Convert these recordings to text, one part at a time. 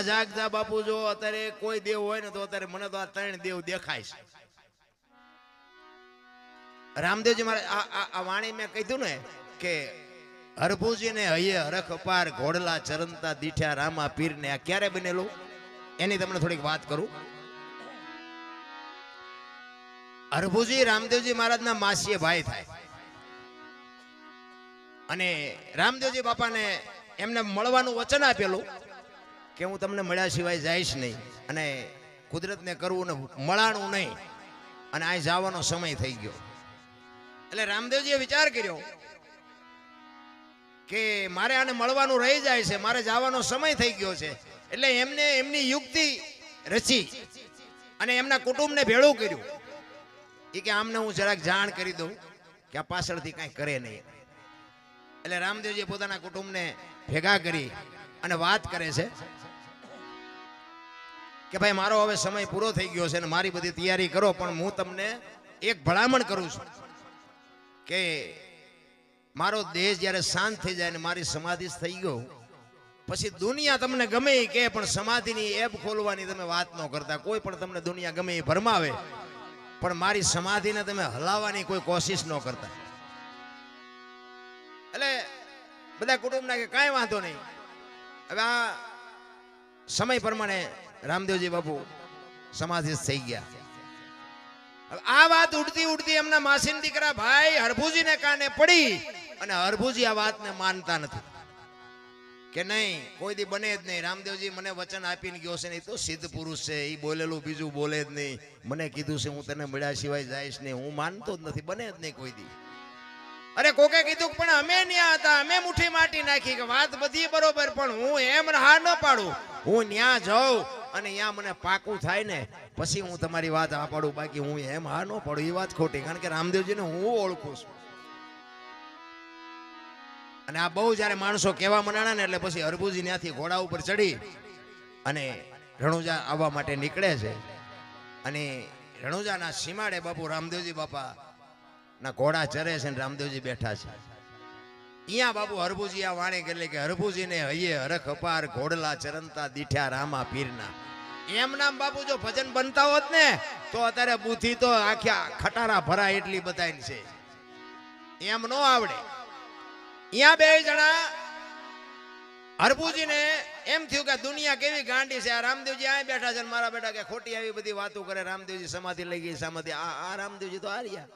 જાગતા બાપુ જો અત્યારે કોઈ દેવ હોય ને તો અત્યારે મને તો આ ત્રણ દેવ દેખાય છે. રામદેવજી મારે આ વાણી મેં કીધું ને કે હરભુજી ને હૈયે હરખ અપાર ઘોડલા ચરંતા દીઠ્યા રામા પીર ને આ ક્યારે બનેલું એની તમને થોડીક વાત કરું. હરભુજી રામદેવજી મહારાજના માસીએ ભાઈ થાય અને રામદેવજી બાપાને એમને મળવાનું વચન આપેલું કે હું તમને મળ્યા સિવાય જઈશ નહીં અને કુદરતને કરવું ને મળાણું નહીં અને આ જવાનો સમય થઈ ગયો. એટલે રામદેવજીએ વિચાર કર્યો કે મારે આને મળવાનું રહી જાય છે, મારે જવાનો સમય થઈ ગયો છે. એટલે એમને એમની યુક્તિ રચી અને એમના કુટુંબને ભેળું કર્યું કે આમને હું જરાક જાણ કરી દઉં કે આ પાછળથી કાંઈ કરે નહીં. એટલે રામદેવજી પોતાના કુટુંબને ભેગા કરી અને વાત કરે છે કે ભાઈ મારો હવે સમય પૂરો થઈ ગયો છે અને મારી બધી તૈયારી કરો, પણ હું તમને એક ભલામણ કરું છું કે મારો દેશ જ્યારે શાંત થઈ જાય ને મારી સમાધિ થઈ ગયો પછી દુનિયા તમને ગમે કે પણ સમાધિની એપ ખોલવાની તમે વાત ન કરતા. કોઈ પણ તમને દુનિયા ગમે એ ભરમાવે પણ મારી સમાધિને તમે હલાવવાની કોઈ કોશિશ ન કરતા. એટલે બધા કુટુંબના કે કાંઈ વાંધો નહીં. હવે આ સમય પ્રમાણે રામદેવજી બાપુ સમાધિ થઈ ગયા. હવે આ વાત ઉડતી ઉડતી એમના માસીન દીકરા ભાઈ હરભુજીને કાને પડી અને હરભુજી આ વાતને માનતા નથી કે નહીં કોઈ દી બને જ નહીં. રામદેવજી મને વચન આપીને ગયો છે ને એ તો સિદ્ધ પુરુષ છે, એ બોલેલું બીજું બોલે જ નહીં. મને કીધું છે હું તને મળ્યા સિવાય જઈશ નહીં, હું માનતો જ નથી, બને જ નહીં કોઈ દી. અરે કોકે કીધું પણ અમે ન્યા હતા, અમે મુઠ્ઠી માટી નાખી કે વાત બધી બરોબર, પણ હું એમ હા ન પાડું. હું ન્યા જાઉં અને ન્યા મને પાકું થાય ને પછી હું તમારી વાત આ પાડું, બાકી હું એમ હા ન પાડું. એ વાત ખોટી, કારણ કે રામદેવજીને હું ઓળખું છું. અને આ બહુ જયારે માણસો કહેવા મનાણા ને એટલે પછી હરભુજી ત્યાંથી ઘોડા ઉપર ચડી અને રણુજા આવવા માટે નીકળે છે. અને રણુજાના સીમાડે બાપુ રામદેવજી બાપા ના ઘોડા ચરે છે ને રામદેવજી બેઠા છે. અહીંયા બાપુ હરભુજી આ વાણી કરી કે હરભુજીને હૈયે હરખ અપાર ઘોડલા ચરંતા દીઠ્યા રામા પીરના. એમ નામ બાપુ જો ભજન બનતા હોત ને તો અત્યારે બુદ્ધિ તો આખ્યા ખટારા ભરાય એટલી બતાવી છે, એમ નો આવડે. અહીંયા બે જણા હરભુજીને એમ થયું કે દુનિયા કેવી ગાંડી છે, આ રામદેવજી આ બેઠા છે મારા બેટા કે ખોટી આવી બધી વાતો કરે. રામદેવજી સમાધિ લઈ ગઈ, સમાધિ આ રામદેવજી તો હાર્યા.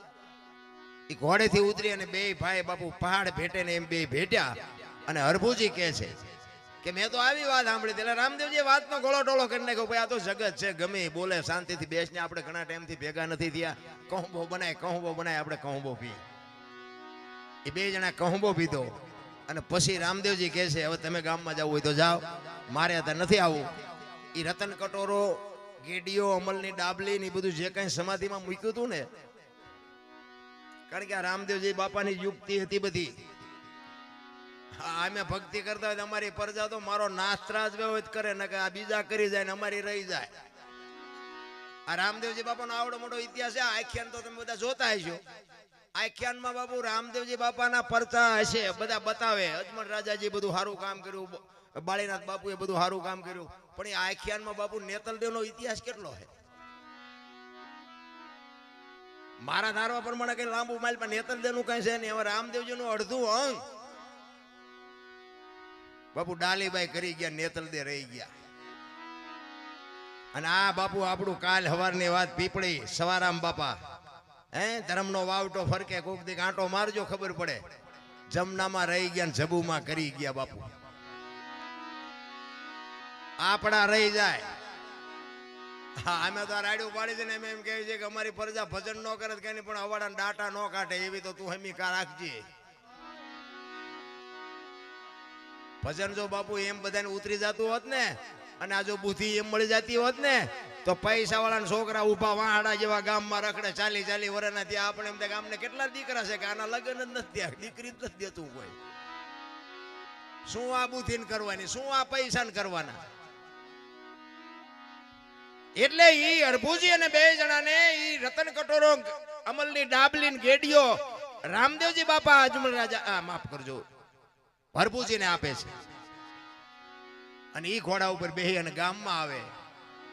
એ ઘોડેથી ઉતરી અને બે ભાઈ બાપુ પહાડ ભેટે ને એમ બે ભેટ્યા અને હરભુજી કહે છે કે મેં તો આવી વાત સાંભળી. એટલે રામદેવજી વાતનો ગોળો ટોળો કરી નાખ્યો, ભાઈ આ તો જગત છે, ગમે બોલે શાંતિથી બેસને, આપણે ઘણા ટાઈમથી ભેગા નથી થયા, કહુંબો બનાય આપણે કહુંબો પી. એ બે જણા કહુંબો પીધો અને પછી રામદેવજી કહે છે હવે તમે ગામમાં જવું હોય તો જાઓ, મારે અત્યારે નથી આવવું. એ રતન કટોરો, ગેડીઓ, અમલની ડાબલી ને બધું જે કઈ સમાધિમાં મૂક્યું હતું ને, કારણ કે આ રામદેવજી બાપાની યુક્તિ હતી બધી. અમે ભક્તિ કરતા હોય અમારી પ્રજા તો મારો નાસ્ત્રાજ વ્યવહિત કરે ને કે આ બીજા કરી જાય ને અમારી રહી જાય. આ રામદેવજી બાપાનો આવડો મોટો ઇતિહાસ છે. આખ્યાન તો તમે બધા જોતા હશો. આખ્યાનમાં બાપુ રામદેવજી બાપાના પરચા હશે, બધા બતાવે. અજમલ રાજાજી બધું સારું કામ કર્યું, બાળીનાથ બાપુએ બધું સારું કામ કર્યું, પણ એ આખ્યાનમાં બાપુ નેતલદેવનો ઇતિહાસ કેટલો છે. મારા ધારવા પ્રમાણે કઈ લાંબુ માઇલ પણ નેતલદેવનું કઈ છે નહીં. હવે રામદેવજીનું અડધું અંગ બાપુ ડાલીબાઈ કરી ગયા, નેતલદે રહી ગયા. અને આ બાપુ આપણું કાલ હવારની વાત પીપળી સવારામ બાપા ધર્મનો વાવટો ફરકે, કોક દી આંટો મારજો ખબર પડે. જમનામાં રહી ગયા, જબુમાં કરી ગયા બાપુ. આપડા રહી જાય. હા, અમે તો રાડ્યું પાડી છે ને એમ કહે છે કે અમારી પ્રજા ભજન ન કરે કઈ પણ અવાડા ડાટા ન કાઢે, એવી તો તું હમી કા રાખજે. ભજન જો બાપુ એમ બધાને ઉતરી જતું હોત ને અને આ જો બુદ્ધિ એમ મળી જતી હોત ને તો પૈસા વાળા છોકરા ઉભા વાહડા જેવા ગામમાં રખડે 40 વર્ષના. ત્યાં આપણે એમ ગામને કેટલા દીકરા છે કે આના લગ્ન જ નથી થયા, દીકરી જ નથી દેતું કોઈ. શું આ બુદ્ધિ કરવાની, શું આ પૈસા કરવાના. એટલે ઈ હરભુજી અને બે જણાને ઈ રતન કટોરો, અમલની ડાબલી ને ગેડીઓ રામદેવજી બાપા અજમલ રાજા માફ કરજો હરભુજીને આપે છે. અને ઈ ઘોડા ઉપર બેહી અને ગામમાં આવે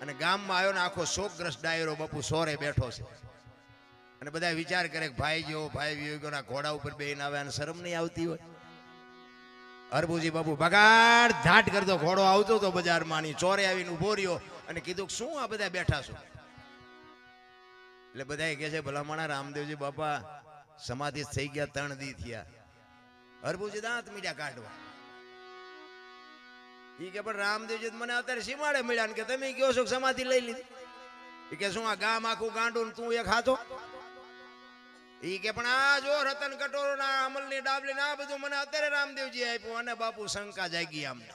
અને ગામમાં આવ્યો ને આખો શોકગ્રસ્ત ડાયરો બાપુ સોરે બેઠો છે અને બધા વિચાર કરે કે ભાઈ વિયોગોના ઘોડા ઉપર બેહીને આવે અને શરમ નહીં આવતી હોય. હરભુજી બાપુ બગાડ ધાટ કરતો ઘોડો આવતો તો બજારમાં ની ચોરે આવીને ઉભો રહ્યો અને કીધું શું આ બધા બેઠા છો? એટલે બધા કહે છે ભલામણા રામદેવજી બાપા સમાધિ થઈ ગયા 3 દી થયા. હરભુજી દાંત મીડિયા કાઢવા ઈ કે પણ રામદેવજી મને અત્યારે સીમાડે મળ્યા ને કે તમે કહો છો સમાધિ લઈ લીધી. ઈ કે શું આ ગામ આખું ગાંડું તું એક હાથો? ઈ કે પણ આ જો રતન કટોરો ના અમલની ડાબલી ના બધું મને અત્યારે રામદેવજી આપ્યું અને બાપુ શંકા જાગી અમને.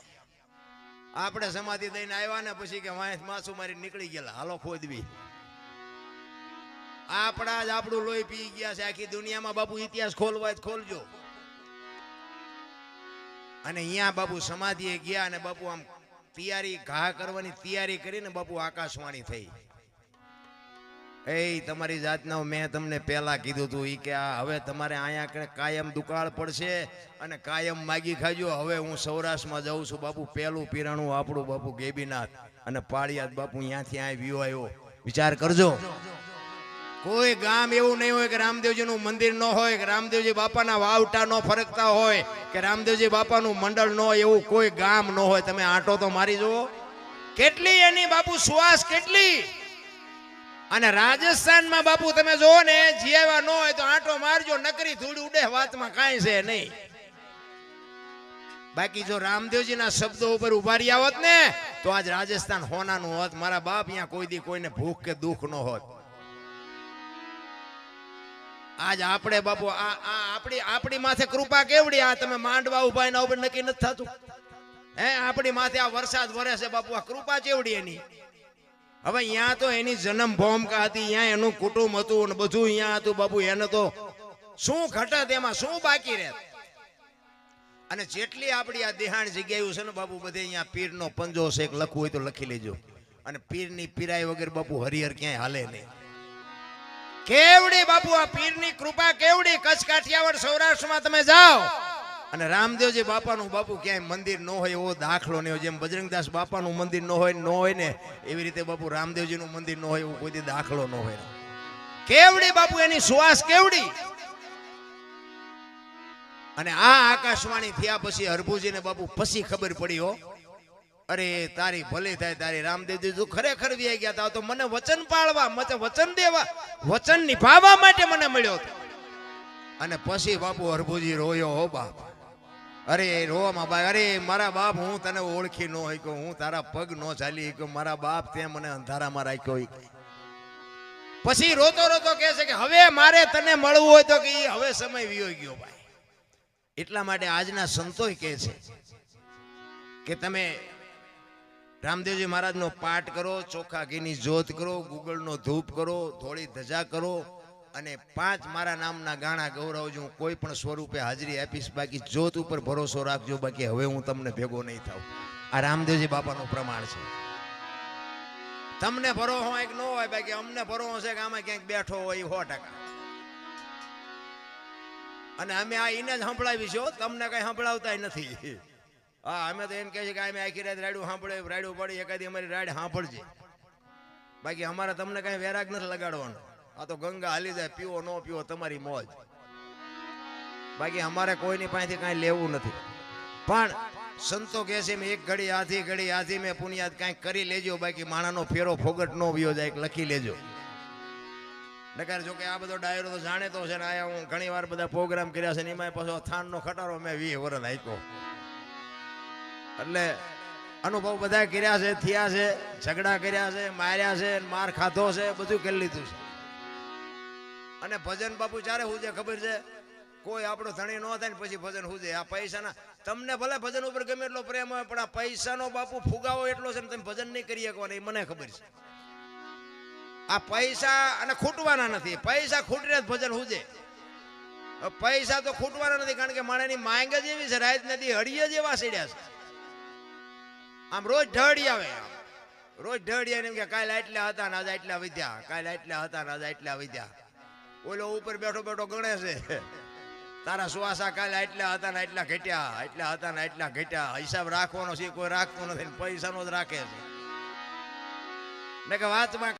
આપણે સમાધિ દઈને આવ્યા ને પછી કે વાંસ માસું મારી નીકળી ગયેલા હાલો ખોદવી. આપણા જ આપણું લોહી પી ગયા છે આખી દુનિયામાં બાપુ ઇતિહાસ ખોલવા જ ખોલજો. અને અહીંયા બાપુ સમાધિએ ગયા અને બાપુ આમ તૈયારી ઘા કરવાની તૈયારી કરીને બાપુ આકાશવાણી થઈ. એ તમારી જાતના મેં તમને પહેલા કીધું હતું ઈ કે આ હવે તમારે અહીંયા કાયમ દુકાળ પડશે અને કાયમ માગી ખાજો. હવે હું સૌરાષ્ટ્રમાં જાઉં છું બાપુ. પહેલું પીરાણું આપણું બાપુ ગેબીનાથ અને પાળિયાદ બાપુ અહીંયાથી આ વ્યૂ આવ્યો. વિચાર કરજો કોઈ ગામ એવું નહીં હોય કે રામદેવજીનું મંદિર ન હોય કે રામદેવજી બાપાના વાવટા ન ફરકતા હોય કે રામદેવજી બાપાનું મંડળ ન હોય એવું કોઈ ગામ ન હોય. તમે આંટો તો મારી જુઓ કેટલી એની બાપુ સુવાસ કેટલી. અને રાજસ્થાનમાં બાપુ તમે જોવો ને જીવ્યા ન હોય તો આંટો મારજો નકરી ધૂળ ઉડે વાતમાં કાંઈ છે નહીં. બાકી જો રામદેવજીના શબ્દો ઉપર ઉભા રહ્યા હોત ને તો આજ રાજસ્થાન હોનાનું હોત. મારા બાપ અહીંયા કોઈ દી કોઈને ભૂખ કે દુઃખ ન હોત. આજ આપણે બાપુ આપણી માથે કૃપા કેવડી. આ તમે માંડવા ઉભા એના ઉપર નક્કી નથી થતું. આપણી માથે આ વરસાદ વરે છે બાપુ. આ કૃપા કેવડી એની. હવે અહીંયા તો એની જન્મ ભૂમિકા હતી, અહીંયા એનું કુટુંબ હતું અને બધું અહીંયા હતું બાપુ. એને તો શું ઘટત એમાં શું બાકી રહે. અને જેટલી આપણી આ દેહાણ જગ્યાઓ છે ને બાપુ બધે અહીંયા પીરનો પંજો છે. એક લખવું હોય તો લખી લેજો. અને પીરની પીરાઈ વગર બાપુ હરિહર ક્યાંય હાલે નહીં. કેવડી બાપુ આ પીરની કૃપા કેવડી. કચ્છ કાઠિયાવાડ સૌરાષ્ટ્રમાં તમે જાઓ અને રામદેવજી બાપાનું બાપુ ક્યાંય મંદિર ન હોય એવો દાખલો નહીં હોય. જેમ બજરંગદાસ બાપાનું મંદિર ન હોય ને એવી રીતે બાપુ રામદેવજીનું મંદિર ન હોય એવો કોઈ દાખલો ન હોય. કેવડી બાપુ એની સુવાસ કેવડી. અને આ આકાશવાણી થયા પછી હરભુજીને બાપુ પછી ખબર પડી હો અરે તારી ભલે થાય તારી. રામદેવજી તું ખરેખર વ્યાઈ ગયા તા તો મને વચન પાળવા મને વચન દેવા વચન નિભાવવા માટે મને મળ્યો હતો. અને પછી બાપુ હરભુજી રોયો હો બાપ. અરે રોવામાં બાપ અરે મારા બાપ હું તને ઓળખી ન હોય કે હું તારા પગ ન ચાલી કે મારા બાપ તે મને અંધારામાં રાખ્યો. પછી રોતો રોતો કહે છે કે હવે મારે તને મળવું હોય તો કે હવે સમય વિયો ગયો ભાઈ. એટલા માટે આજના સંતો કહે છે કે તમે રામદેવજી મહારાજનો પાઠ કરો, ચોખા ઘીની જ્યોત કરો, ગુગળનો ધૂપ કરો, ધોળી ધજા કરો અને 5 મારા નામના ગાણા ગૌરવજો. હું કોઈ પણ સ્વરૂપે હાજરી આપીશ. બાકી જ્યોત ઉપર ભરોસો રાખજો. બાકી હવે હું તમને ભેગો નહીં થાઉં. આ રામદેવજી બાપાનું પ્રમાણ છે. તમને ભરોસો હોય કે ન હોય બાકી અમને ભરોસો છે કે આમાં ક્યાંક બેઠો હોય 100%. અને અમે આ એને જ સંભળાવી છે. તમને કઈ સંભળાવતા નથી. હા અમે તો એમ કહે છે કે અમે આખી રાત રાડ્યું સાંભળે રાડ્યું પડી એકાદી અમારી રાડ સાંભળજે. બાકી અમારે તમને કઈ વેરાગ નથી લગાડવાનો. આ તો ગંગા હાલી જાય. પીવો ન પીવો તમારી મોજ. બાકી અમારે કોઈની પાસેથી કાંઈ લેવું નથી. પણ સંતો કહે છે એક ઘડી આધી મેં પુણ્યાત કાંઈક કરી લેજો. બાકી માણાનો ફેરો ફોગટ ન વ્યો જાય લખી લેજો. નકાર જો કે આ બધો ડાયરો તો જાણે તો છે ને. આયા હું ઘણી વાર બધા પ્રોગ્રામ કર્યા છે ને એમાં પાછો થાનનો ખટારો મેં 20 વર્ષ હાક્યો. એટલે અનુભવ બધા કર્યા છે, થયા છે, ઝઘડા કર્યા છે, માર્યા છે, માર ખાધો છે, બધું કરી લીધું છે. અને ભજન બાપુ ચારે હુજે ખબર છે. કોઈ આપણો ધણી ન થાય ને પછી ભજન હુજે. આ પૈસાના તમને ભલે ભજન ઉપર ગમે એટલો પ્રેમ હોય પણ આ પૈસાનો બાપુ ફુગાવો એટલો છે ને તમે ભજન નહીં કરી શકો. એ મને ખબર છે. આ પૈસા અને ખૂટવાના નથી. પૈસા ખૂટે જ ભજન હુજે. પૈસા તો ખૂટવાના નથી કારણ કે માણસની માંગ જ એવી છે. રાત નદી હળીએ જ એવા સીડ્યા છે. આમ રોજ ઢળી આવે. રોજ ઢળી આવે કે કાલે આટલા હતા ને આજે આટલા વધ્યા. કાલે આટલા હતા ને આજે આટલા વધ્યા. ઓલો ઉપર બેઠો બેઠો ગણે છે. તારા સુવાસા કાલે એટલા હતા ને એટલા ઘટ્યા, એટલા હતા ને એટલા ઘટ્યા. હિસાબ રાખવાનો છે કોઈ રાખતો નથી, પૈસાનો જ રાખે છે. મેં કે વાતમાં